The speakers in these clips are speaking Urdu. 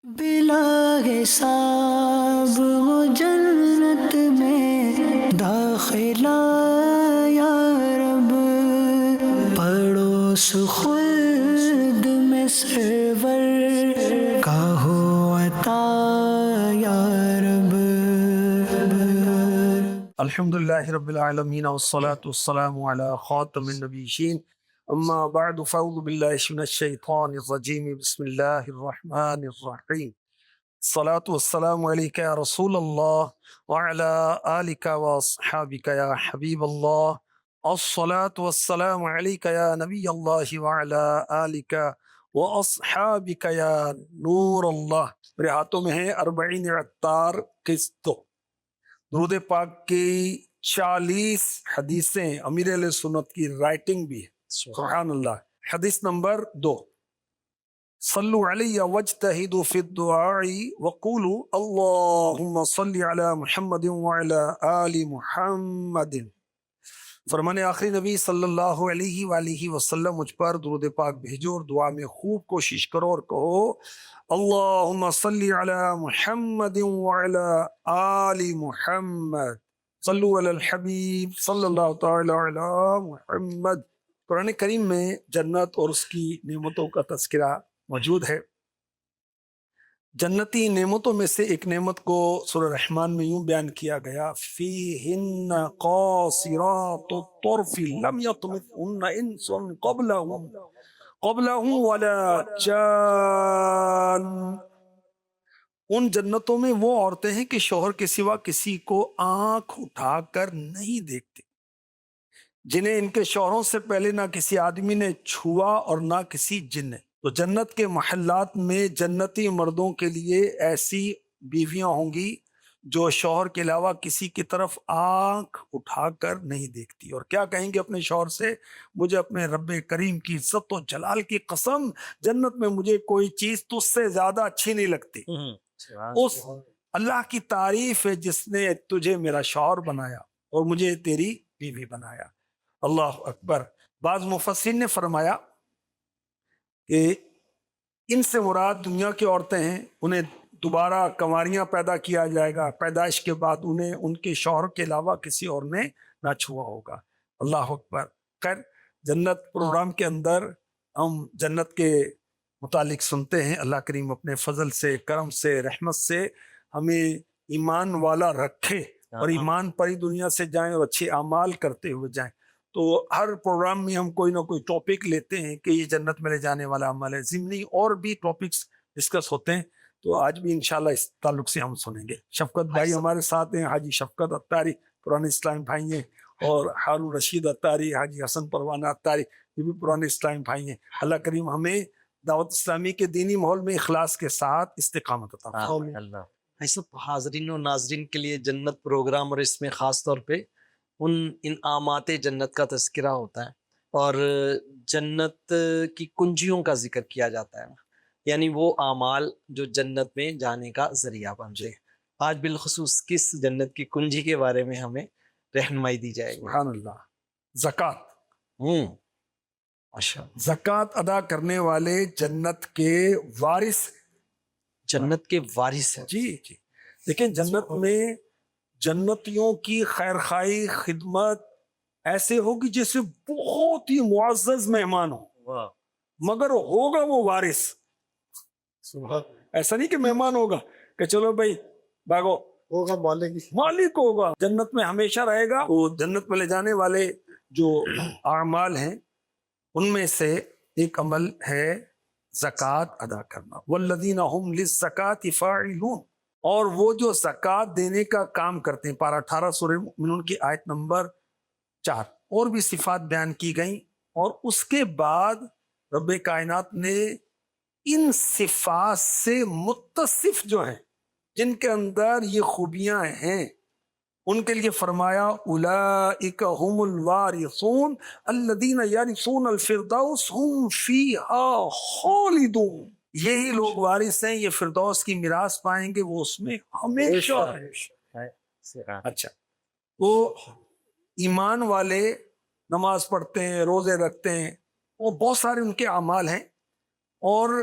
بلا حساب وہ جنت میں داخلہ یا رب، پڑوس خلد میں سرور کا ہو عطا یا رب۔ الحمدللہ رب العالمین والصلاة والسلام علی خاتم النبیین، اما بعد فاعوذ باللہ من الشیطان الرجیم، بسم اللہ الرحمن الرحیم۔ الصلاة والسلام علیکہ یا رسول اللہ وعلی آلک واصحابک یا حبیب اللہ، الصلاة والسلام علیکہ یا نبی اللہ وعلی آلک واصحابک یا نور اللہ۔ میرے ہاتھوں میں ہے اربعین عطار قسط، درود پاک کی 40 حدیثیں، امیر علیہ سنت کی رائٹنگ بھی ہے، سبحان اللہ۔ حدیث نمبر 2، صلو علی واجتہدوا فی الدعاء وقولوا اللہم صلی علی محمد وعلی آل محمد۔ فرمان آخری نبی صلی اللہ علیہ وآلہ وسلم، مجھ پر درود پاک بھیجو اور دعا میں خوب کوشش کرو اور کہو اللہم صلی علی محمد وعلی آل محمد، صلو علی الحبیب صلی اللہ تعالی علی محمد۔ قرآن کریم میں جنت اور اس کی نعمتوں کا تذکرہ موجود ہے۔ جنتی نعمتوں میں سے ایک نعمت کو سورہ رحمان میں یوں بیان کیا گیا، فیہن قاصرات الطرف لم یطمثہن انس قبلہم ولا جان۔ ان جنتوں میں وہ عورتیں ہیں کہ شوہر کے سوا کسی کو آنکھ اٹھا کر نہیں دیکھتے، جنہیں ان کے شوہروں سے پہلے نہ کسی آدمی نے چھوا اور نہ کسی جن نے۔ تو جنت کے محلات میں جنتی مردوں کے لیے ایسی بیویاں ہوں گی جو شوہر کے علاوہ کسی کی طرف آنکھ اٹھا کر نہیں دیکھتی، اور کیا کہیں گے اپنے شوہر سے، مجھے اپنے رب کریم کی عزت و جلال کی قسم، جنت میں مجھے کوئی چیز تجھ سے زیادہ اچھی نہیں لگتی۔ اس اللہ کی تعریف ہے جس نے تجھے میرا شوہر بنایا اور مجھے تیری بیوی بنایا۔ اللہ اکبر۔ بعض مفسرین نے فرمایا کہ ان سے مراد دنیا کی عورتیں ہیں، انہیں دوبارہ کنواریاں پیدا کیا جائے گا، پیدائش کے بعد انہیں ان کے شوہر کے علاوہ کسی اور نے نہ چھوا ہوگا۔ اللہ اکبر۔ خیر، جنت پروگرام کے اندر ہم جنت کے متعلق سنتے ہیں۔ اللہ کریم اپنے فضل سے، کرم سے، رحمت سے ہمیں ایمان والا رکھے اور ایمان پر ہی دنیا سے جائیں اور اچھے اعمال کرتے ہوئے جائیں۔ تو ہر پروگرام میں ہم کوئی نہ کوئی ٹاپک لیتے ہیں کہ یہ جنت میں لے جانے والا عمل ہے، ضمنی اور بھی ٹاپکس ڈسکس ہوتے ہیں، تو آج بھی انشاءاللہ اس تعلق سے ہم سنیں گے۔ شفقت بھائی ہمارے ساتھ ہیں، حاجی شفقت اتاری قرآن اسلام بھائی ہیں، اور ہارون رشید اتاری، حاجی حسن پروانہ اتاری، یہ بھی قرآن اسلام بھائی ہیں۔ اللہ کریم ہمیں دعوت اسلامی کے دینی ماحول میں اخلاص کے ساتھ استقامت عطا فرمائے۔ ایسا حاضرین و ناظرین کے لیے جنت پروگرام، اور اس میں خاص طور پہ ان انعامات جنت کا تذکرہ ہوتا ہے، اور جنت کی کنجیوں کا ذکر کیا جاتا ہے، یعنی وہ اعمال جو جنت میں جانے کا ذریعہ بنتے ہیں۔ آج بالخصوص کس جنت کی کنجی کے بارے میں ہمیں رہنمائی دی جائے گی؟ سبحان اللہ۔ زکوٰۃ۔ ماشاء اللہ۔ زکوٰۃ ادا کرنے والے جنت کے وارث، جنت کے وارث ہیں۔ جی جی۔ دیکھیں جنت میں جنتیوں کی خیرخواہی خدمت ایسے ہوگی جیسے بہت ہی معزز مہمان ہو، مگر ہوگا وہ وارث۔ ایسا نہیں کہ مہمان ہوگا کہ چلو بھائی بھاگو، ہوگا مالک ہوگا، جنت میں ہمیشہ رہے گا۔ تو جنت میں لے جانے والے جو اعمال ہیں ان میں سے ایک عمل ہے زکوٰۃ ادا کرنا۔ والذین هم للزکوٰۃ فاعلون، اور وہ جو زکوٰۃ دینے کا کام کرتے ہیں۔ پارہ 18 سورہ مومنون کی آیت نمبر 4۔ اور بھی صفات بیان کی گئیں، اور اس کے بعد رب کائنات نے ان صفات سے متصف جو ہیں، جن کے اندر یہ خوبیاں ہیں، ان کے لیے فرمایا اولئک هم الوارثون الذین یرثون الفردوس هم فیہا خالدون۔ یہی لوگ وارث ہیں، یہ فردوس کی میراث پائیں گے، وہ اس میں ہمیشہ رہیں۔ اچھا، وہ ایمان والے نماز پڑھتے ہیں، روزے رکھتے ہیں، اور بہت سارے ان کے اعمال ہیں، اور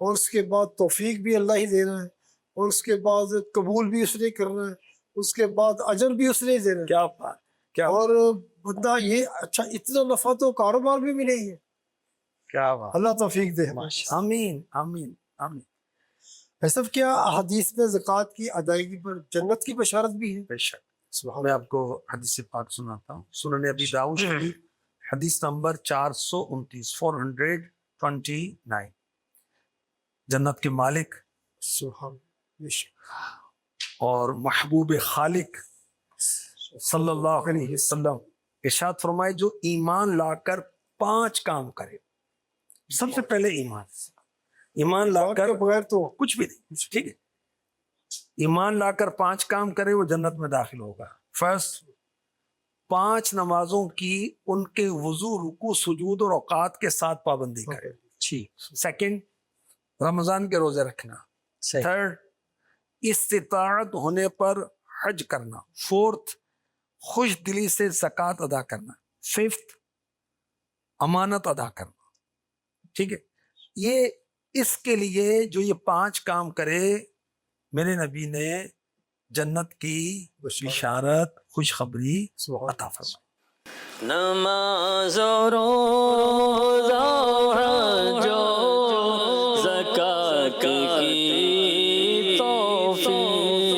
اور اس کے بعد توفیق بھی اللہ ہی دے رہا ہے، اور اس کے بعد قبول بھی اس نے کرنا ہے، اس کے بعد اجر بھی اس نے دینا ہے، کیا بات، کیا اور بندہ یہ اچھا اتنا نفع تو کاروبار بھی ملے گی. کیا بات، اللہ توفیق دے. آمین آمین آمین. ایسا کیا حدیث میں زکوٰۃ کی ادائیگی پر جنت کی بشارت بھی ہے؟ بے شک. سبحان میں آپ کو حدیث پاک سناتا ہوں. سنن ابی داؤد شریف حدیث نمبر 429 429. جنت کے مالک سبحان بے شک. اور محبوب خالق صلی اللہ علیہ وسلم ارشاد فرمائے جو ایمان لا کر 5 کام کرے. سب سے پہلے ایمان لا کر کے بغیر تو کچھ بھی نہیں. ٹھیک ہے، ایمان لا کر 5 کام کرے وہ جنت میں داخل ہوگا. فرسٹ، 5 نمازوں کی ان کے وضو، رکوع، سجود اور اوقات کے ساتھ پابندی کرے. سیکنڈ، رمضان کے روزے رکھنا. تھرڈ، استطاعت ہونے پر حج کرنا. فورتھ، خوش دلی سے زکوٰۃ ادا کرنا. ففتھ، امانت ادا کرنا. ٹھیک ہے، یہ اس کے لیے جو یہ 5 کام کرے میرے نبی نے جنت کی بشارت، خوشخبری عطا فرمائی. نماز و روزہ حج و زکوٰۃ کی توفیق،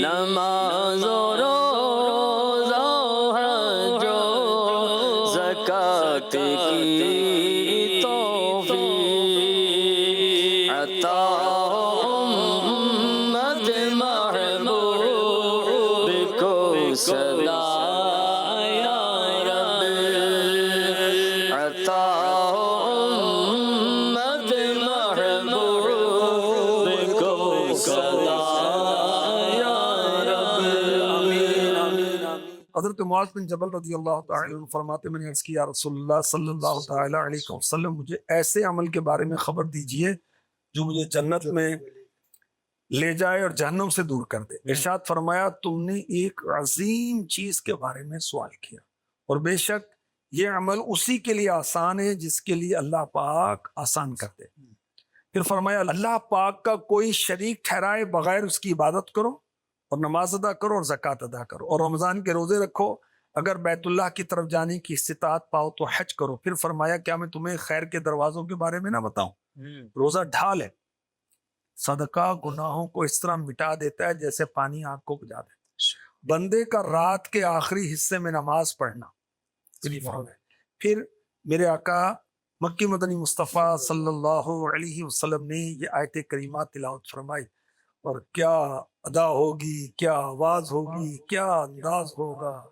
نماز و روزہ حج و زکوٰۃ کی توفیق عطا امت محبوب کو صدا حضرت معاذ بن جبل رضی اللہ تعالی عنہ فرماتے میں نے عرض کیا رسول اللہ صلی اللہ تعالی علیہ وسلم مجھے ایسے عمل کے بارے میں خبر دیجئے جو مجھے جنت میں لے جائے اور جہنم سے دور کر دے. ارشاد فرمایا تم نے ایک عظیم چیز کے بارے میں سوال کیا، اور بے شک یہ عمل اسی کے لیے آسان ہے جس کے لیے اللہ پاک آسان کر دے. پھر فرمایا اللہ پاک کا کوئی شریک ٹھہرائے بغیر اس کی عبادت کرو، اور نماز ادا کرو، اور زکوٰۃ ادا کرو، اور رمضان کے روزے رکھو. اگر بیت اللہ کی طرف جانے کی استطاعت پاؤ تو حج کرو. پھر فرمایا کیا میں تمہیں خیر کے دروازوں کے بارے میں نہ بتاؤں؟ روزہ ڈھال ہے، صدقہ گناہوں کو اس طرح مٹا دیتا ہے جیسے پانی آگ کو بجھا دیتا ہے. بندے کا رات کے آخری حصے میں نماز پڑھنا. پھر میرے آقا مکی مدنی مصطفیٰ صلی اللہ علیہ وسلم نے یہ آیت کریمات تلاوت فرمائی، اور کیا ادا ہوگی، کیا آواز ہوگی، کیا انداز ہوگا.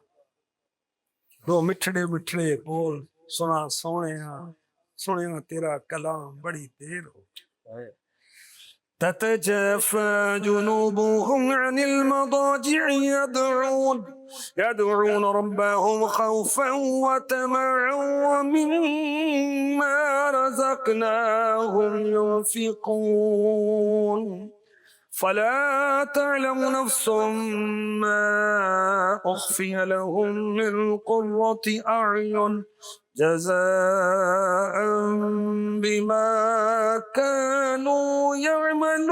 دو مٹھڑے مٹھڑے بول سنا سونے تیرا کلام بڑی دیر ہو. تتجافى جنوبهم عن المضاجع يدعون ربهم خوفا وطمعا ومما رزقناهم ينفقون فلا تعلم نفس ما أخفي لهم من قرة أعين جزاء بما كانوا يعملون.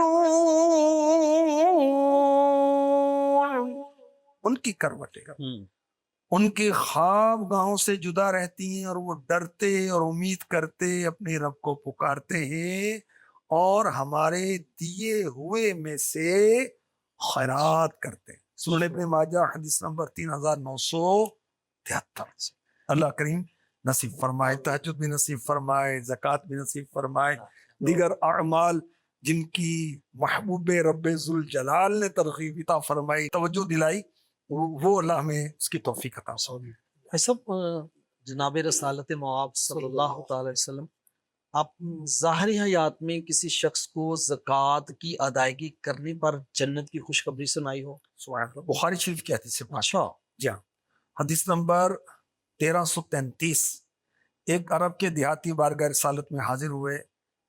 ان کی کروٹیں ان کے خواب گاہوں سے جدا رہتی ہیں، اور وہ ڈرتے اور امید کرتے اپنے رب کو پکارتے ہیں اور ہمارے دیے ہوئے میں سے خیرات کرتے ہیں. سنن ابن ماجہ حدیث نمبر 3973. اللہ کریم نصیب فرمائے، تہجد بھی نصیب فرمائے، زکوٰۃ بھی نصیب فرمائے، دیگر اعمال جن کی محبوب رب ذوالجلال نے ترغیب عطا فرمائی، توجہ دلائی، وہ اللہ میں اس کی توفیق عطا فرمائے. ایسا جناب رسالت مآب صلی اللہ تعالی علیہ وسلم، آپ ظاہری حیات میں کسی شخص کو زکوٰۃ کی ادائیگی کرنے پر جنت کی خوشخبری سنائی ہو؟ سبحان اللہ. بخاری شریف کی حدیث سے پاک. اچھا، جی ہاں، حدیث نمبر 1333. ایک عرب کے دیہاتی بارگاہ رسالت میں حاضر ہوئے،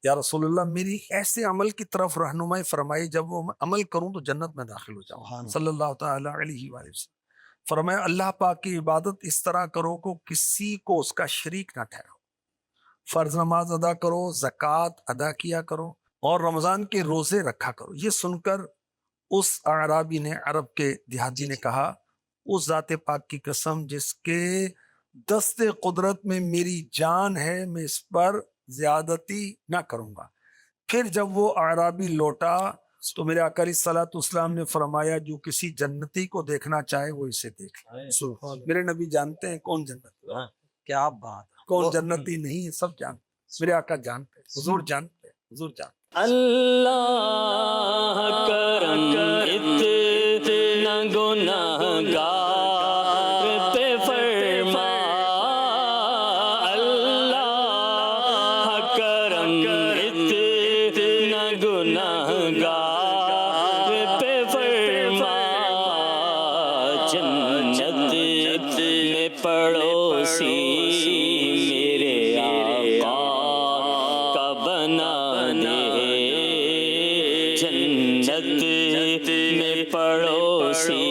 یا رسول اللہ میری ایسے عمل کی طرف رہنمائی فرمائی جب وہ عمل کروں تو جنت میں داخل ہو جاؤں. صلی اللہ تعالی علیہ وآلہ وسلم. فرمایا اللہ پاک کی عبادت اس طرح کرو کہ کسی کو اس کا شریک نہ ٹھہراؤ، فرض نماز ادا کرو، زکوٰۃ ادا کیا کرو اور رمضان کے روزے رکھا کرو۔ یہ سن کر اس اعرابی نے، عرب کے دیہاتی نے کہا اس ذات پاک کی قسم جس کے دست قدرت میں میری جان ہے، میں اس پر زیادتی نہ کروں گا۔ پھر جب وہ اعرابی لوٹا تو میرے آقا علیہ الصلوۃ والسلام نے فرمایا جو کسی جنتی کو دیکھنا چاہے وہ اسے دیکھ لے۔ میرے نبی جانتے ہیں کون جنتی، کیا بات ہے، کون جنتی نہیں ہے، سب جانتے ہیں۔ میرے آقا جانتے ہیں، حضور جانتے ہیں، حضور جانتے ہیں۔ اللہ کرم اتنا گنہگار پہ فرما، اللہ کرم اتنا گنہگار پہ فرما، جنت میں پڑوسی میرے آقا کا بنا دے، جنت میں پڑوسی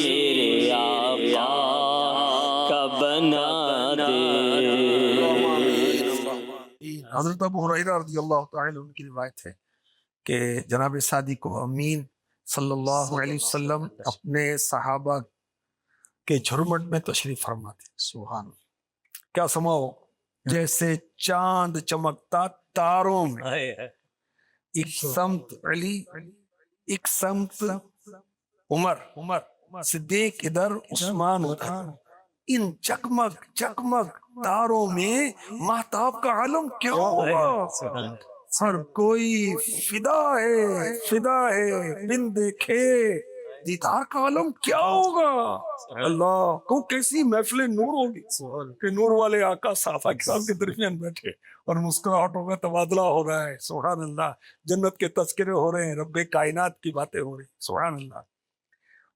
میرے آقا کا بنا دے۔ حضرت ابو ہریرہ رضی اللہ تعالی عنہ کی روایت ہے کہ جناب صادق امین صلی اللہ علیہ وسلم اپنے صحابہ کے جھرمٹ میں تشریف فرما تھے۔ سبحان اللہ۔ کیا سماؤ، جیسے چاند چمکتا تاروں میں، ایک سمت علی، ایک سمت عمر صدیق، ادھر عثمان ادھر، ان جگمگ جگمگ تاروں میں مہتاب کا عالم کیا ہوگا؟ ہر کوئی فدا ہے بن دیکھے دیدار کا عالم کیا ہوگا؟ اللہ کو کیسی محفل نور ہوگی کہ نور والے آقا صحابہ کرام کے درمیان بیٹھے اور مسکراہٹوں کا تبادلہ ہو رہا ہے۔ سبحان اللہ، جنت کے تذکرے ہو رہے ہیں، رب کائنات کی باتیں ہو رہی ہیں۔ سبحان اللہ۔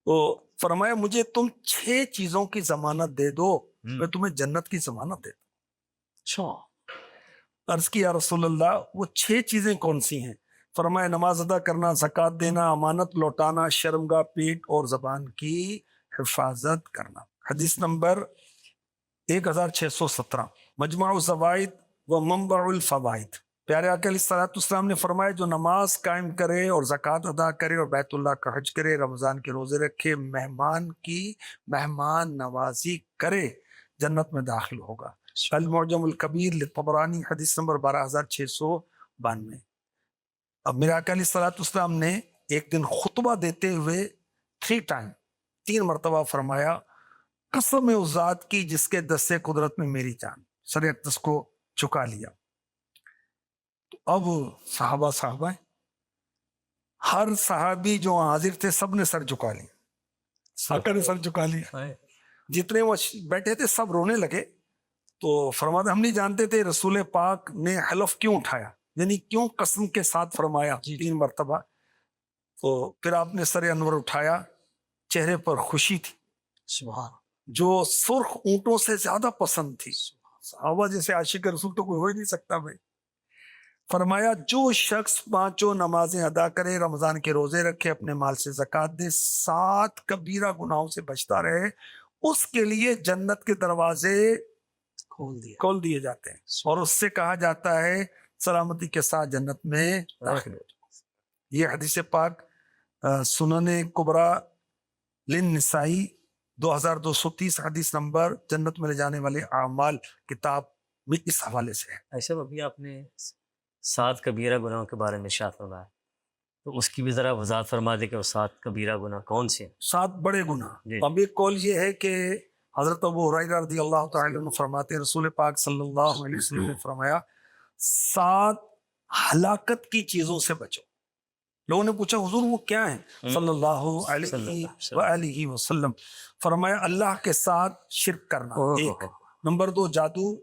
تو فرمایا مجھے تم 6 چیزوں کی ضمانت دے دو، میں تمہیں جنت کی ضمانت دے دوں۔ عرض کی یا رسول اللہ وہ 6 چیزیں کون سی ہیں؟ فرمایا نماز ادا کرنا، زکوٰۃ دینا، امانت لوٹانا، شرمگاہ پیٹ اور زبان کی حفاظت کرنا۔ حدیث نمبر 1617، مجمع الزوائد و منبع الفوائد۔ پیارے آقا علیہ الصلوۃ والسلام نے فرمایا جو نماز قائم کرے اور زکوٰۃ ادا کرے اور بیت اللہ کا حج کرے، رمضان کے روزے رکھے، مہمان کی مہمان نوازی کرے، جنت میں داخل ہوگا۔ المعجم الکبیر للطبرانی، حدیث نمبر 12692۔ اب میرے آقا علیہ الصلوۃ والسلام نے ایک دن خطبہ دیتے ہوئے 3 مرتبہ فرمایا قسم اس ذات کی جس کے دست قدرت میں میری جان، سر اقدس کو چکا لیا۔ تو اب صحابہ ہر صحابی جو حاضر تھے سب نے سر جھکا لیا، آقا نے سر جھکا لیا، جتنے وہ بیٹھے تھے سب رونے لگے۔ تو فرماتے ہم نہیں جانتے تھے رسول پاک نے حلف کیوں اٹھایا، یعنی کیوں قسم کے ساتھ فرمایا 3 مرتبہ۔ تو پھر آپ نے سر انور اٹھایا، چہرے پر خوشی تھی سبحان جو سرخ اونٹوں سے زیادہ پسند تھی۔ صحابہ جیسے عاشق رسول تو کوئی ہو ہی نہیں سکتا بھائی۔ فرمایا جو شخص 5 نمازیں ادا کرے، رمضان کے روزے رکھے، اپنے مال سے زکوٰۃ دے، 7 کبیرہ گناہوں سے بچتا رہے، اس کے لیے جنت کے دروازے کھول دیے جاتے ہیں اور اس سے کہا جاتا ہے سلامتی کے ساتھ جنت میں داخل ہو جائے۔ یہ حدیث پاک سنن کبریٰ للنسائی 2230 حدیث نمبر، جنت میں لے جانے والے اعمال کتاب میں اس حوالے سے ہے۔ ایسا ابھی آپ نے 7 کبیرہ گناہوں کے بارے میں ارشاد فرمایا، تو اس کی بھی ذرا وضاحت فرما دے کہ وہ 7 کبیرہ گناہ کون سے ہیں؟ 7 بڑے گناہ۔ جی۔ اب ایک قول یہ ہے کہ حضرت ابو ہریرہ رضی اللہ تعالی عنہ فرماتے ہیں رسول پاک صلی اللہ علیہ وسلم نے فرمایا 7 ہلاکت کی چیزوں سے بچو۔ لوگوں نے پوچھا حضور وہ کیا ہیں؟ صلی اللہ علیہ وآلہ وسلم فرمایا اللہ کے ساتھ شرک کرنا، 1، نمبر 2 جادو،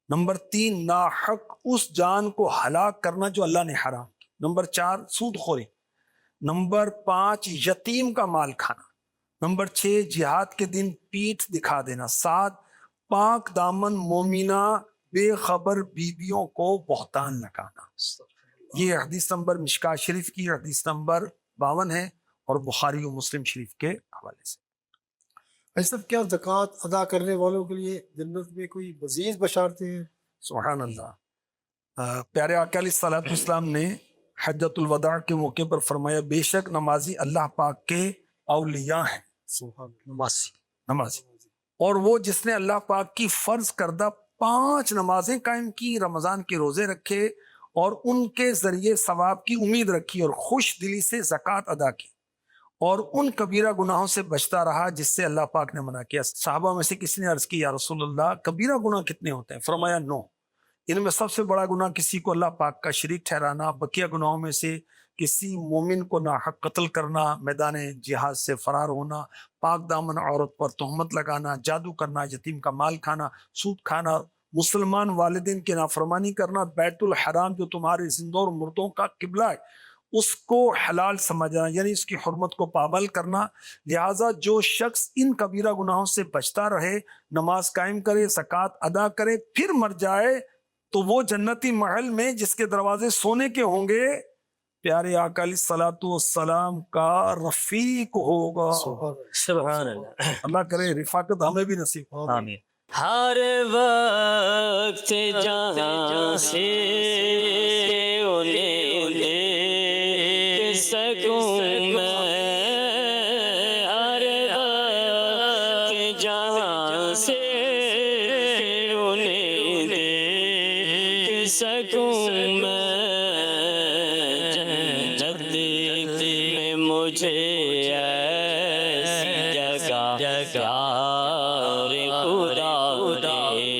نمبر 3 ناحق اس جان کو ہلاک کرنا جو اللہ نے حرام کی، نمبر 4 سود خوری، نمبر 5 یتیم کا مال کھانا، نمبر 6 جہاد کے دن پیٹھ دکھا دینا، 7 پاک دامن مومنہ بے خبر بیویوں کو بہتان لگانا۔ یہ حدیث نمبر مشکاہ شریف کی حدیث نمبر 52 ہے اور بخاری و مسلم شریف کے حوالے سے۔ ایسا کیا زکوٰۃ ادا کرنے والوں کے لیے جنت میں کوئی مزید بشارتیں ہیں؟ سبحان اللہ. پیارے آقا علیہ الصلوۃ والسلام نے حجۃ الوداع کے موقع پر فرمایا بے شک نمازی اللہ پاک کے اولیاء ہیں. نمازی نمازی اور وہ جس نے اللہ پاک کی فرض کردہ 5 نمازیں قائم کی، رمضان کے روزے رکھے اور ان کے ذریعے ثواب کی امید رکھی اور خوش دلی سے زکوٰۃ ادا کی اور ان کبیرہ گناہوں سے بچتا رہا جس سے اللہ پاک نے منع کیا. صحابہ میں سے کسی نے عرض کی یا رسول اللہ کبیرہ گناہ کتنے ہوتے ہیں؟ فرمایا 9. ان میں سب سے بڑا گناہ کسی کو اللہ پاک کا شریک ٹھہرانا، بقیہ گناہوں میں سے کسی مومن کو ناحق قتل کرنا، میدان جہاد سے فرار ہونا، پاک دامن عورت پر تہمت لگانا، جادو کرنا، یتیم کا مال کھانا، سود کھانا، مسلمان والدین کی نافرمانی کرنا، بیت الحرام جو تمہارے زندوں اور مردوں کا قبلہ ہے اس کو حلال سمجھنا یعنی اس کی حرمت کو پابند کرنا. لہٰذا جو شخص ان کبیرہ گناہوں سے بچتا رہے، نماز قائم کرے، زکوٰۃ ادا کرے، پھر مر جائے تو وہ جنتی محل میں جس کے دروازے سونے کے ہوں گے پیارے آقا علیہ الصلوۃ والسلام کا رفیق ہوگا. سبحان اللہ. اللہ کرے رفاقت ہمیں بھی نصیب ہو. آمین. ہر وقت جہاں سے انہیں دیکھ سکوں میں، ہر وقت جہاں سے انہیں دیکھ سکوں میں، جنت میں مجھے ایسی جگہ پیار خدا دے،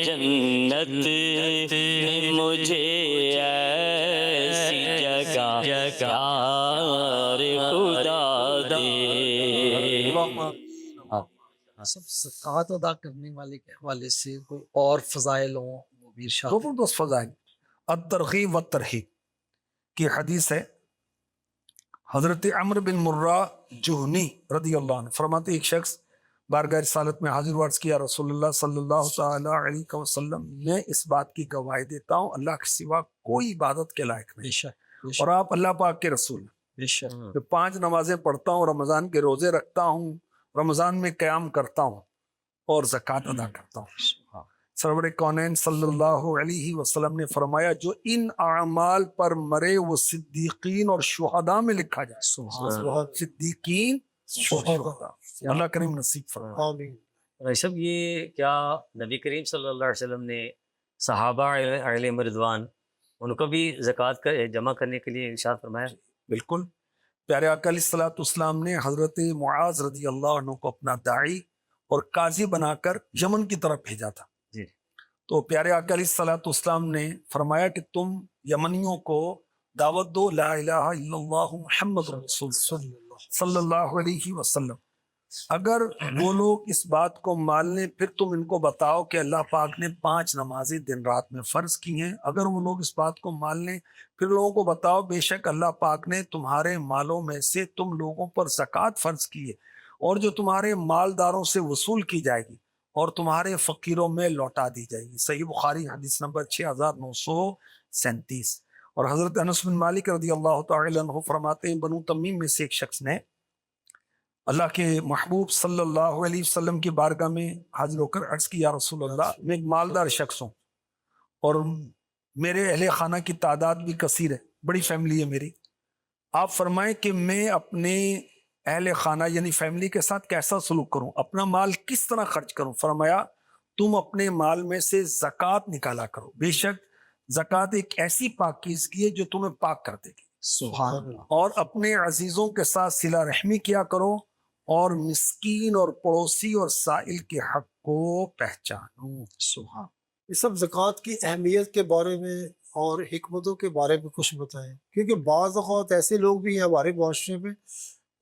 جنت میں مجھے ایسی جگہ پیار خدا دے. سب زکوٰۃ ادا کرنے والے کے حوالے سے کوئی اور فضائل ہوں وہ بھی ارشاد. زبردست فضائل. الترغیب والترہیب کی حدیث ہے. حضرت عمرو بن مرہ جہنی رضی اللہ عنہ فرماتے ایک شخص بارگاہ رسالت میں حاضر عرض کیا رسول اللہ صلی اللہ تعالی علیہ وسلم میں اس بات کی گواہی دیتا ہوں اللہ کے سوا کوئی عبادت کے لائق نہیں بے شک اور آپ اللہ پاک کے رسول ہیں. بے شک میں 5 نمازیں پڑھتا ہوں، رمضان کے روزے رکھتا ہوں، رمضان میں قیام کرتا ہوں اور زکوٰۃ ادا کرتا ہوں. سرور کونین صلی اللہ علیہ وسلم نے فرمایا جو ان اعمال پر مرے وہ صدیقین اور شہداء میں لکھا جائے. صدیقین شہداء. اللہ کریم نصیب فرمائے. آمین. بھائی صاحب یہ کیا نبی کریم صلی اللہ علیہ وسلم نے صحابہ علیہم رضوان ان کو بھی زکوٰۃ جمع کرنے کے لیے ارشاد فرمایا؟ بالکل. پیارے آقا علیہ الصلوۃ والسلام نے حضرت معاذ رضی اللہ عنہ کو اپنا داعی اور قاضی بنا کر یمن کی طرف بھیجا تھا. جی. تو پیارے آقا علیہ الصلوۃ والسلام نے فرمایا کہ تم یمنیوں کو دعوت دو لا الہ الا اللہ محمد رسول صلی اللہ علیہ وسلم. اگر وہ لوگ اس بات کو مان لیں پھر تم ان کو بتاؤ کہ اللہ پاک نے 5 نمازیں دن رات میں فرض کی ہیں. اگر وہ لوگ اس بات کو مان لیں پھر لوگوں کو بتاؤ بے شک اللہ پاک نے تمہارے مالوں میں سے تم لوگوں پر زکوٰۃ فرض کی ہے اور جو تمہارے مالداروں سے وصول کی جائے گی اور تمہارے فقیروں میں لوٹا دی جائے گی. صحیح بخاری حدیث نمبر 6937. اور حضرت انس بن مالک رضی اللہ تعالی عنہ فرماتے ہیں بنو تمیم میں سے ایک شخص نے اللہ کے محبوب صلی اللہ علیہ وسلم کی بارگاہ میں حاضر ہو کر عرض کی یا رسول اللہ میں ایک مالدار شخص ہوں اور میرے اہل خانہ کی تعداد بھی کثیر ہے، بڑی فیملی ہے میری. آپ فرمائیں کہ میں اپنے اہل خانہ یعنی فیملی کے ساتھ کیسا سلوک کروں، اپنا مال کس طرح خرچ کروں؟ فرمایا تم اپنے مال میں سے زکوٰۃ نکالا کرو، بے شک زکوٰۃ ایک ایسی پاکیزگی ہے جو تمہیں پاک کر دے گی. سبحان اللہ. اور اپنے عزیزوں کے ساتھ صلہ رحمی کیا کرو اور مسکین اور پڑوسی اور سائل کے حق کو پہچانو. سبحان. یہ سب زکوٰۃ کی اہمیت کے بارے میں اور حکمتوں کے بارے میں کچھ بتائیں، کیونکہ بعض اوقات ایسے لوگ بھی ہیں ہمارے معاشرے میں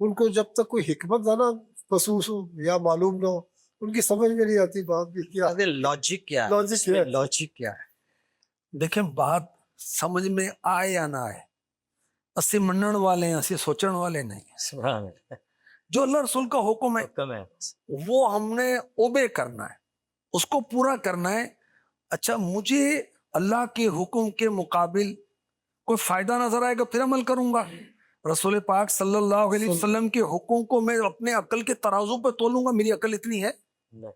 ان کو جب تک کوئی حکمت نہ محسوس ہو یا معلوم نہ ہو ان کی سمجھ میں نہیں آتی بات بھی کیا لاجک کیا ہے؟ لاجک ہے. لاجک کیا ہے؟ دیکھیں بات سمجھ میں آئے یا نہ آئے اسی منن والے ہیں اسی سوچن والے نہیں ہیں. سبحان اللہ. جو اللہ رسول کا حکم ہے حکم ہے. وہ ہم نے اوبے کرنا ہے، اس کو پورا کرنا ہے. اچھا مجھے اللہ کے حکم کے مقابل کوئی فائدہ نظر آئے گا پھر عمل کروں گا. رسول پاک صلی اللہ علیہ وسلم کے حکم کو میں اپنے عقل کے ترازو پہ تولوں گا، میری عقل اتنی ہے؟ نہیں.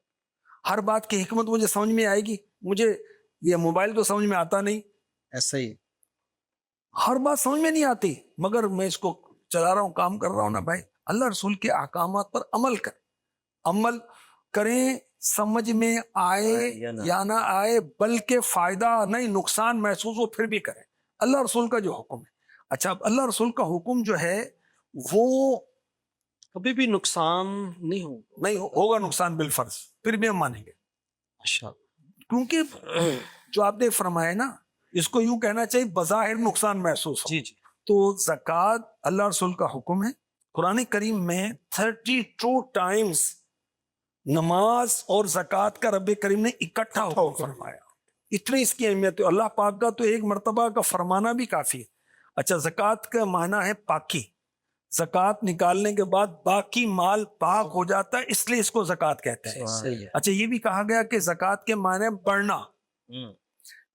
ہر بات کی حکمت مجھے سمجھ میں آئے گی؟ مجھے یہ موبائل تو سمجھ میں آتا نہیں, ایسا ہی ہر بات سمجھ میں نہیں آتی, مگر میں اس کو چلا رہا ہوں, کام کر رہا ہوں نا بھائی. اللہ رسول کے احکامات پر عمل کریں, سمجھ میں آئے یا نہ آئے, بلکہ فائدہ نہیں نقصان محسوس ہو پھر بھی کریں اللہ رسول کا جو حکم ہے. اچھا, اب اللہ رسول کا حکم جو ہے وہ کبھی بھی نقصان نہیں ہوگا نقصان بالفرض, پھر بھی ہم مانیں گے, اچھا, کیونکہ جو آپ نے فرمایا نا, اس کو یوں کہنا چاہیے بظاہر نقصان محسوس ہو. جی جی, تو زکوٰۃ اللہ رسول کا حکم ہے. قرآن کریم میں 32 ٹائمز نماز اور زکوٰۃ کا رب کریم نے اکٹھا حکم فرمایا. اتنی اس کی اہمیت ہے. اللہ پاک کا تو ایک مرتبہ کا فرمانا بھی کافی ہے. اچھا, زکوٰۃ کا معنی ہے پاکی. زکوٰۃ نکالنے کے بعد باقی مال پاک ہو جاتا ہے, اس لیے اس کو زکوٰۃ کہتے ہیں. صحیح ہے, اچھا, یہ بھی کہا گیا کہ زکوٰۃ کے معنی بڑھنا,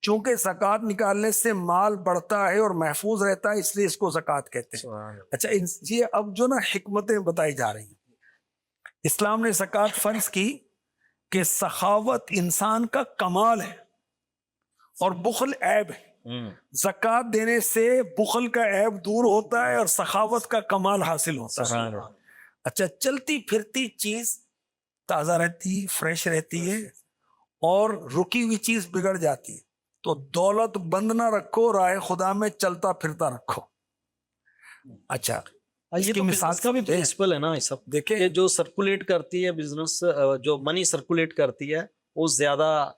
چونکہ زکوٰۃ نکالنے سے مال بڑھتا ہے اور محفوظ رہتا ہے, اس لیے اس کو زکوٰۃ کہتے ہیں. اچھا, یہ اب جو نا حکمتیں بتائی جا رہی ہیں. اسلام نے زکوٰۃ فرض کی کہ سخاوت انسان کا کمال ہے اور بخل عیب ہے. زکوٰۃ دینے سے بخل کا عیب دور ہوتا ہے اور سخاوت کا کمال حاصل ہوتا ہے. اچھا, چلتی پھرتی چیز تازہ رہتی ہے, فریش رہتی ہے, اور رکی ہوئی چیز بگڑ جاتی ہے. تو دولت بند نہ رکھو, رائے خدا میں چلتا پھرتا رکھو. اچھا, یہ تو بزنس کا بھی پرنسپل ہے نا, یہ سب دیکھیں کہ جو سرکولیٹ کرتی ہے بزنس, جو منی سرکولیٹ کرتی ہے وہ زیادہ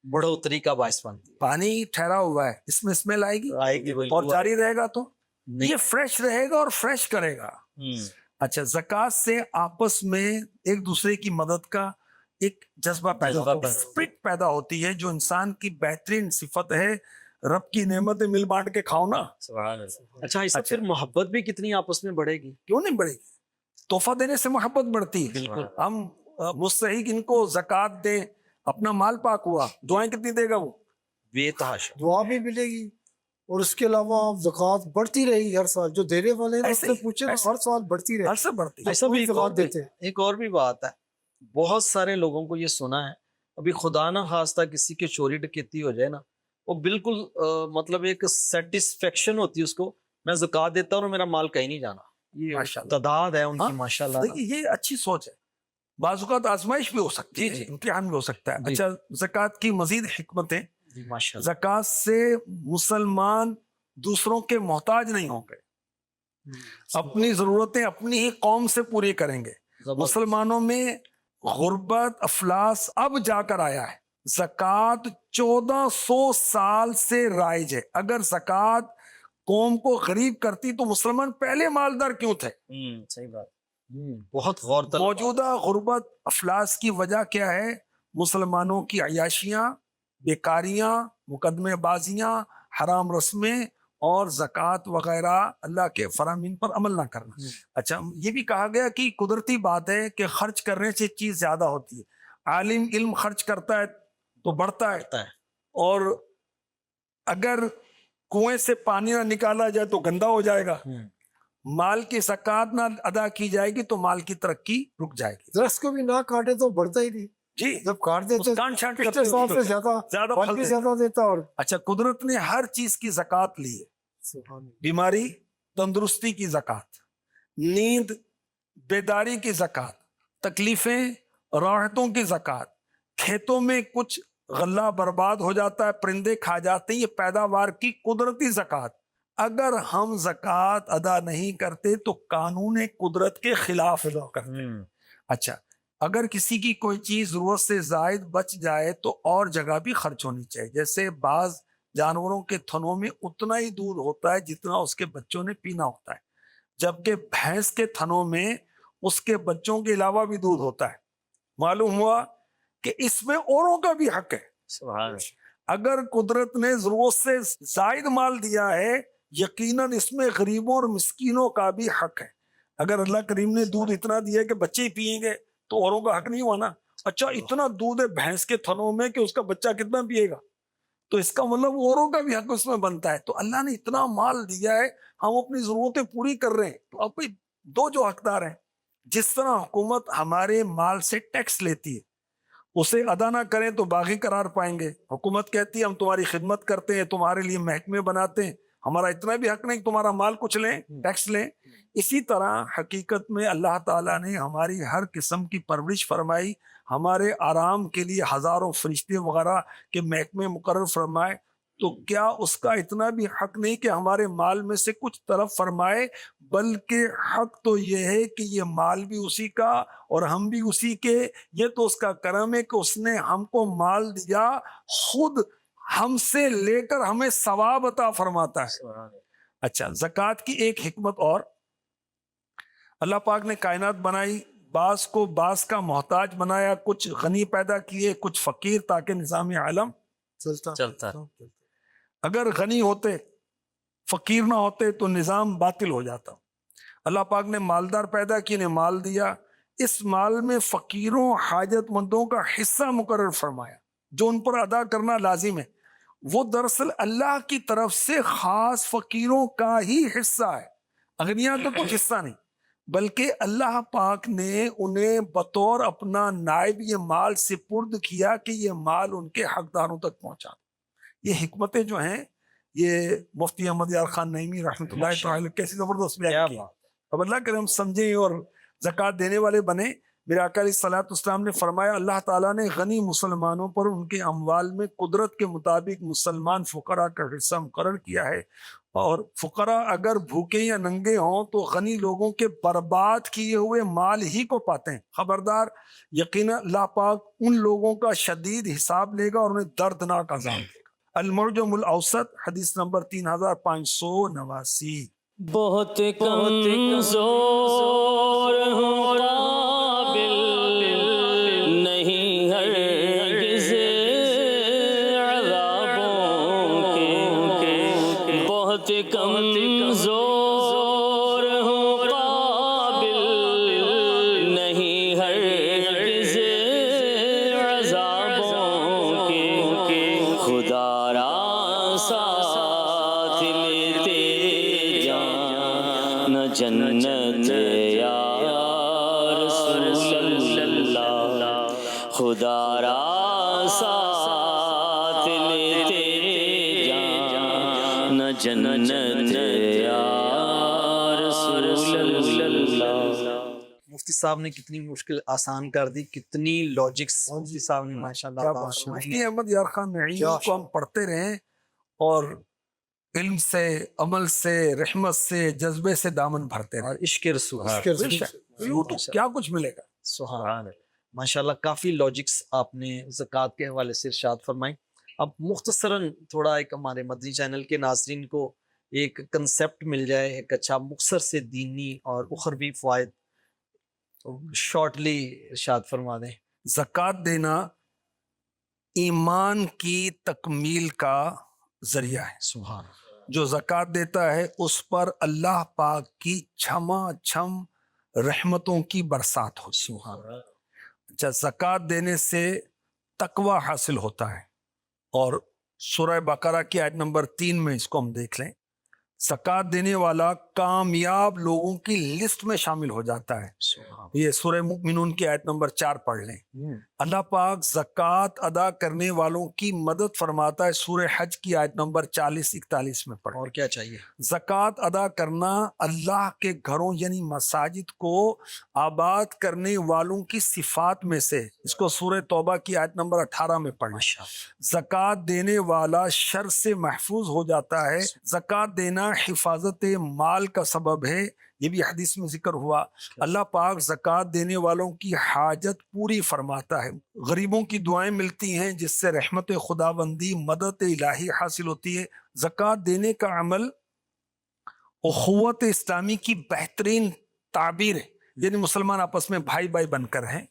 بڑھوتری کا باعث بنتی ہے. پانی ٹھہرا ہوا ہے, اس میں اسمیل آئے گی اور جاری رہے گا تو یہ فریش رہے گا اور فریش کرے گا. اچھا, زکوٰۃ سے آپس میں ایک دوسرے کی مدد کا ایک جذبہ پیدا ہوتی ہے, جو انسان کی بہترین صفت ہے. رب کی نعمتیں مل بانٹ کے کھاؤ نا. اچھا, اس سے پھر محبت بھی کتنی آپس میں بڑھے گی؟ کیوں نہیں بڑھے گی؟ تحفہ دینے سے محبت بڑھتی ہے. بالکل. ہم مستحق ان کو زکوٰۃ دیں, اپنا مال پاک ہوا, دعائیں کتنی دے گا وہ؟ بے تحاشا دعا بھی ملے گی, اور اس کے علاوہ زکوٰۃ بڑھتی رہے گی ہر سال. جو دینے والے ہیں اس سے پوچھیں, ہر سال بڑھتی رہے. ہر سے بڑھتی ہے. ایسا بھی زکوٰۃ دیتے ہیں. ایک اور بھی بات ہے, بہت سارے لوگوں کو یہ سنا ہے, ابھی خدا نہ خواستہ کسی کے چوری ڈکیتی ہو جائے نا, وہ بالکل مطلب ایک سیٹسفیکشن ہوتی ہے اس کو, میں زکوٰۃ دیتا ہوں اور میرا مال کہیں نہیں جانا. یہ تعداد ہے ان کی ماشاءاللہ. دیکھیے, یہ اچھی سوچ ہے. بعض اوقات آزمائش بھی ہو سکتی ہے, امتحان بھی ہو سکتا ہے. اچھا, زکوٰۃ کی مزید حکمتیں. زکوٰۃ سے مسلمان دوسروں کے محتاج نہیں ہوں گے, اپنی ضرورتیں اپنی ہی قوم سے پوری کریں گے. مسلمانوں میں غربت افلاس اب جا کر آیا ہے. زکوٰۃ 1400 سال سے رائج ہے. اگر زکوٰۃ قوم کو غریب کرتی تو مسلمان پہلے مالدار کیوں تھے؟ صحیح بات, بہت غور طلب. موجودہ غربت افلاس کی وجہ کیا ہے؟ مسلمانوں کی عیاشیاں, بیکاریاں, مقدمے بازیاں, حرام رسمیں اور زکوٰۃ وغیرہ اللہ کے فرامین پر عمل نہ کرنا. اچھا, یہ بھی کہا گیا کہ قدرتی بات ہے کہ خرچ کرنے سے چیز زیادہ ہوتی ہے. عالم علم خرچ کرتا ہے تو بڑھتا ہے, اور اگر کنویں سے پانی نہ نکالا جائے تو گندا ہو جائے گا. مال کی زکوٰۃ نہ ادا کی جائے گی تو مال کی ترقی رک جائے گی. درخت کو بھی نہ کاٹے تو بڑھتا ہی نہیں. جی, جب کاٹ دیتے پچھلے سال سے زیادہ دیتا. اور اچھا, قدرت نے ہر چیز کی زکوٰۃ لی ہے. بیماری تندرستی کی زکوٰۃ, نیند بیداری کی زکوٰۃ, تکلیفیں راحتوں کی زکوٰۃ, کھیتوں میں کچھ غلہ برباد ہو جاتا ہے, پرندے کھا جاتے ہیں, یہ پیداوار کی قدرتی زکوٰۃ. اگر ہم زکوٰۃ ادا نہیں کرتے تو قانون قدرت کے خلاف کرتے. اچھا, اگر کسی کی کوئی چیز ضرورت سے زائد بچ جائے تو اور جگہ بھی خرچ ہونی چاہیے. جیسے بعض جانوروں کے تھنوں میں اتنا ہی دودھ ہوتا ہے جتنا اس کے بچوں نے پینا ہوتا ہے, جبکہ بھینس کے تھنوں میں اس کے بچوں کے علاوہ بھی دودھ ہوتا ہے. معلوم ہوا کہ اس میں اوروں کا بھی حق ہے. اگر قدرت نے ضرورت سے زائد مال دیا ہے, یقیناً اس میں غریبوں اور مسکینوں کا بھی حق ہے. اگر اللہ کریم نے دودھ اتنا دیا کہ بچے ہی پئیں گے تو اوروں کا حق نہیں ہوا نا. اچھا, اتنا دودھ ہے بھینس کے تھنوں میں کہ اس کا بچہ کتنا پیے گا, تو اس کا مطلب اوروں کا بھی حق اس میں بنتا ہے. تو اللہ نے اتنا مال دیا ہے, ہم اپنی ضرورتیں پوری کر رہے ہیں, تو اب دو جو حقدار ہیں. جس طرح حکومت ہمارے مال سے ٹیکس لیتی ہے, اسے ادا نہ کریں تو باغی قرار پائیں گے. حکومت کہتی ہے ہم تمہاری خدمت کرتے ہیں, تمہارے لیے محکمے بناتے ہیں, ہمارا اتنا بھی حق نہیں کہ تمہارا مال کچھ لیں, ٹیکس لیں. اسی طرح حقیقت میں اللہ تعالیٰ نے ہماری ہر قسم کی پرورش فرمائی, ہمارے آرام کے لیے ہزاروں فرشتے وغیرہ کے محکمے مقرر فرمائے. تو کیا اس کا اتنا بھی حق نہیں کہ ہمارے مال میں سے کچھ طرف فرمائے؟ بلکہ حق تو یہ ہے کہ یہ مال بھی اسی کا اور ہم بھی اسی کے. یہ تو اس کا کرم ہے کہ اس نے ہم کو مال دیا, خود ہم سے لے کر ہمیں ثواب عطا فرماتا ہے. اچھا, زکوٰۃ کی ایک حکمت اور, اللہ پاک نے کائنات بنائی, بعض کو بعض کا محتاج بنایا, کچھ غنی پیدا کیے, کچھ فقیر, تاکہ نظام عالم چلتا. اگر غنی ہوتے فقیر نہ ہوتے تو نظام باطل ہو جاتا. اللہ پاک نے مالدار پیدا کیے, نے مال دیا, اس مال میں فقیروں حاجت مندوں کا حصہ مقرر فرمایا جو ان پر ادا کرنا لازم ہے. وہ دراصل اللہ کی طرف سے خاص فقیروں کا ہی حصہ ہے, اغنیاء کا کچھ حصہ نہیں, بلکہ اللہ پاک نے انہیں بطور اپنا نائب یہ مال سپرد کیا کہ یہ مال ان کے حقداروں تک پہنچا. یہ حکمتیں جو ہیں یہ مفتی احمد یار خان نعیمی رحمۃ اللہ تعالی کیسی زبردست بیان کی. اب اللہ کرے ہم سمجھیں اور زکوٰۃ دینے والے بنے. میرے آقا علیہ الصلوۃ والسلام نے فرمایا اللہ تعالیٰ نے غنی مسلمانوں پر ان کے اموال میں قدرت کے مطابق مسلمان فقراء کا حصہ مقرر کیا ہے, اور فقراء اگر بھوکے یا ننگے ہوں تو غنی لوگوں کے برباد کیے ہوئے مال ہی کو پاتے ہیں. خبردار, یقینا اللہ پاک ان لوگوں کا شدید حساب لے گا اور انہیں دردناک عذاب دے گا. المعجم الاوسط حدیث نمبر 3589. بہت کمزور ہوں قابل نہیں ہرگز عذابوں کے, بہت کمزور ہوں قابل نہیں ہرگز عذابوں کے, خدا را ساتھ لے تیرے جان جنت یا رسول اللہ, خدا را ساتھ لے تیرے جان جنت یا رسول اللہ. مفتی صاحب نے کتنی مشکل آسان کر دی, کتنی لاجکس مفتی صاحب نے ماشاءاللہ کیا عطا بات ہے. فرمائی. مفتی احمد یار خان نعیمی کیا کو ہم پڑھتے رہیں اور علم سے, عمل سے, رحمت سے, جذبے سے دامن بھرتے رہیں. اور عشق رسول. بے شک. یوں تو کیا کچھ ملے گا. سبحان اللہ. ماشاءاللہ کافی لاجکس آپ نے زکوٰۃ کے حوالے سے ارشاد فرمائی. اب مختصراً تھوڑا ایک ہمارے مدنی چینل کے ناظرین کو ایک کنسیپٹ مل جائے, ایک اچھا مختصر سے دینی اور اخروی فوائد شارٹلی ارشاد فرما دیں. زکوٰۃ دینا ایمان کی تکمیل کا ذریعہ ہے. سبحان. جو زکوٰۃ دیتا ہے اس پر اللہ پاک کی چھما چھم رحمتوں کی برسات ہوتی. سبحان. اچھا, زکوٰۃ دینے سے تقوی حاصل ہوتا ہے, اور سورہ بقرہ کی آیت نمبر 3 میں اس کو ہم دیکھ لیں. زکوٰۃ دینے والا کامیاب لوگوں کی لسٹ میں شامل ہو جاتا ہے. سبحان. یہ سورہ مؤمنون کی آیت نمبر 4 پڑھ لیں. اللہ پاک زکوٰۃ ادا کرنے والوں کی مدد فرماتا ہے. سورہ حج کی آیت نمبر 40-41 میں پڑھ. اور کیا چاہیے؟ زکوٰۃ ادا کرنا اللہ کے گھروں یعنی مساجد کو آباد کرنے والوں کی صفات میں سے, اس کو سورہ توبہ کی آیت نمبر 18 میں پڑھیں. زکوٰۃ دینے والا شر سے محفوظ ہو جاتا ہے. زکوٰۃ دینا حفاظت مال کا سبب ہے, یہ بھی حدیث میں ذکر ہوا. اللہ پاک زکوٰۃ دینے والوں کی حاجت پوری فرماتا ہے. غریبوں کی دعائیں ملتی ہیں جس سے رحمت خداوندی, مدد الہی حاصل ہوتی ہے. زکوٰۃ دینے کا عمل اخوت اسلامی کی بہترین تعبیر ہے, یعنی مسلمان آپس میں بھائی بھائی بن کر ہیں.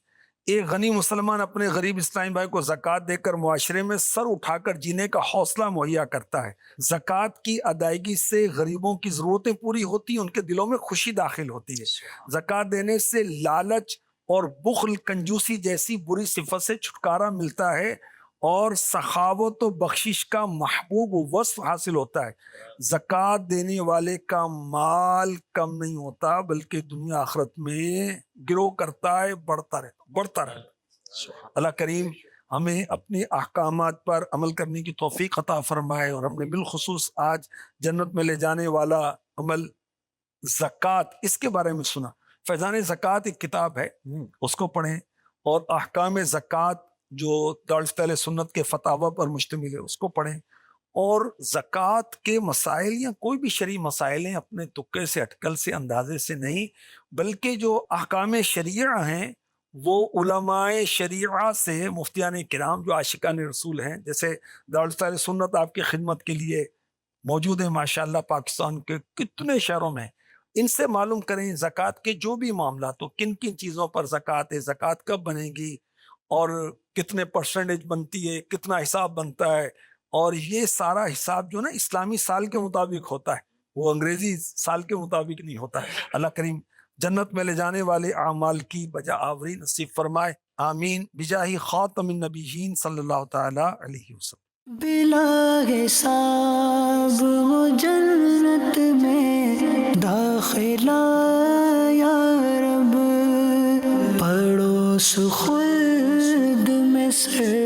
ایک غنی مسلمان اپنے غریب اسلامی بھائی کو زکوٰۃ دے کر معاشرے میں سر اٹھا کر جینے کا حوصلہ مہیا کرتا ہے. زکوٰۃ کی ادائیگی سے غریبوں کی ضرورتیں پوری ہوتی ہیں, ان کے دلوں میں خوشی داخل ہوتی ہے. زکوٰۃ دینے سے لالچ اور بخل, کنجوسی جیسی بری صفت سے چھٹکارا ملتا ہے, اور سخاوت و بخشش کا محبوب وصف حاصل ہوتا ہے. زکوٰۃ دینے والے کا مال کم نہیں ہوتا, بلکہ دنیا آخرت میں گرو کرتا ہے, بڑھتا رہتا. اللہ کریم ہمیں اپنے احکامات پر عمل کرنے کی توفیق عطا فرمائے، اور ہم نے بالخصوص آج جنت میں لے جانے والا عمل زکوٰۃ، اس کے بارے میں سنا۔ فیضان زکوٰۃ ایک کتاب ہے، اس کو پڑھیں، اور احکام زکوٰۃ جو دارالفتہ اہل سنت کے فتاوی پر مشتمل ہے اس کو پڑھیں، اور زکوٰۃ کے مسائل یا کوئی بھی شرعی مسائل ہیں اپنے تکے سے، اٹکل سے، اندازے سے نہیں، بلکہ جو احکام شریعہ ہیں وہ علماء شریعہ سے، مفتیان کرام جو عاشقان رسول ہیں، جیسے دارالفتہ اہل سنت آپ کی خدمت کے لیے موجود ہیں ماشاءاللہ، پاکستان کے کتنے شہروں میں، ان سے معلوم کریں زکوٰۃ کے جو بھی معاملات ہو، کن کن چیزوں پر زکوٰۃ ہے، زکوٰۃ کب بنے گی، اور کتنے پرسنٹیج بنتی ہے، کتنا حساب بنتا ہے، اور یہ سارا حساب جو نا اسلامی سال کے مطابق ہوتا ہے، وہ انگریزی سال کے مطابق نہیں ہوتا ہے۔ اللہ کریم جنت میں لے جانے والے اعمال کی بجا آوری نصیب فرمائے، آمین، بجاہ خاتم النبیین صلی اللہ تعالی علیہ وسلم۔ بلا حساب وہ جنت میں داخلہ یا رب، پڑوس خلد میں سر